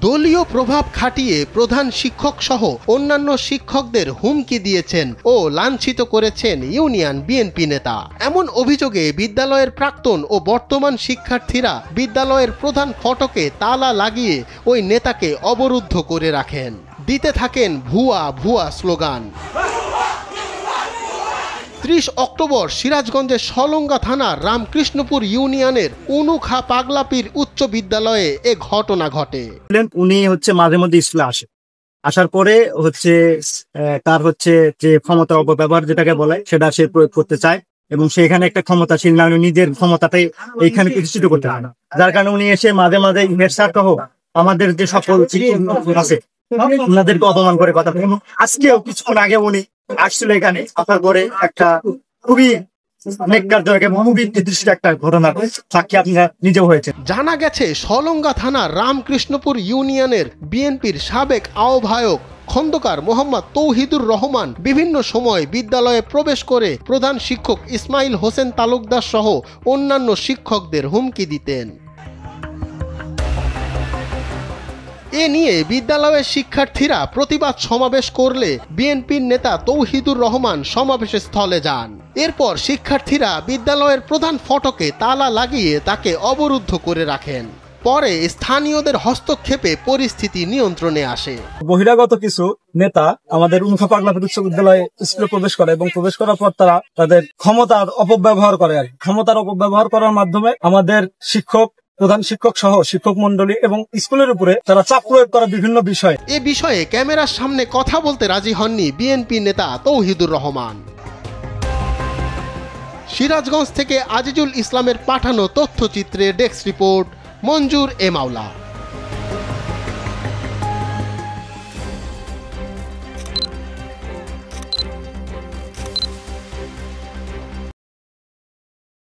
দলীয় প্রভাব খাটিয়ে প্রধান শিক্ষক সহ অন্যান্য শিক্ষকদের হুমকি দিয়েছেন ও লাঞ্ছিত করেছেন ইউনিয়ন বিএনপি নেতা। এমন অভিযোগে বিদ্যালয়ের প্রাক্তন ও বর্তমান শিক্ষার্থীরা বিদ্যালয়ের প্রধান ফটকে তালা লাগিয়ে ওই নেতাকে অবরুদ্ধ করে রাখেন। দিতে থাকেন ভুয়া ভুয়া স্লোগান। 30 অক্টোবর সিরাজগঞ্জের সলঙ্গা থানার রামকৃষ্ণপুর ইউনিয়নের উনুখা পাগলাপীর উচ্চ বিদ্যালয়ে এ ঘটনা ঘটে। উনি মাঝে মধ্যে স্কুলে আসার পরে তার যে ক্ষমতা অপব্যবহার যেটাকে বলে সেটা সে প্রয়োগ করতে চায় এবং সেখানে একটা ক্ষমতাশীল না, নিজের ক্ষমতাটাই এইখানে প্রতিষ্ঠিত করতে হয় না, যার কারণে উনি এসে মাঝে মাঝে হেড স্যার সহ আমাদের যে সকল শিক্ষক আছে ওনাদেরকে অপমান করে কথা বলেন। আজকেও কিছুক্ষণ আগে উনি আসছিল এখানে, আসার পরে একটা খুবই জানা গেছে সলঙ্গা থানার রামকৃষ্ণপুর ইউনিয়নের বিএনপির সাবেক আহ্বায়ক খন্দকার মোহাম্মদ তৌহিদুর রহমান বিভিন্ন সময় বিদ্যালয়ে প্রবেশ করে প্রধান শিক্ষক ইসমাইল হোসেন তালুকদার সহ অন্যান্য শিক্ষকদের হুমকি দিতেন। এ নিয়ে বিদ্যালয়ের শিক্ষার্থীরা প্রতিবাদ সমাবেশ করলে বিএনপির নেতা তৌহিদুর রহমান সমাবেশ স্থলে যান। এরপর শিক্ষার্থীরা বিদ্যালয়ের প্রধান ফটকে তালা লাগিয়ে তাকে অবরুদ্ধ করে রাখেন। পরে স্থানীয়দের হস্তক্ষেপে পরিস্থিতি নিয়ন্ত্রণে আসে। বহিরাগত কিছু নেতা আমাদের উনুখা পাগলাপীর উচ্চ বিদ্যালয়ে স্কুলে প্রবেশ করে এবং প্রবেশ করার পর তারা তাদের ক্ষমতার অপব্যবহার করে। ক্ষমতার অপব্যবহার করার মাধ্যমে আমাদের শিক্ষক, প্রধান শিক্ষক সহ শিক্ষক মন্ডলী এবং স্কুলের উপরে তারা চাপ প্রয়োগ করা বিভিন্ন বিষয়। এ বিষয়ে ক্যামেরার সামনে কথা বলতে রাজি হননি বিএনপি নেতা তৌহিদুর রহমান। সিরাজগঞ্জ থেকে আজিজুল ইসলামের পাঠানো তথ্যচিত্রে ডেস্ক রিপোর্ট মঞ্জুর এ মাওলা।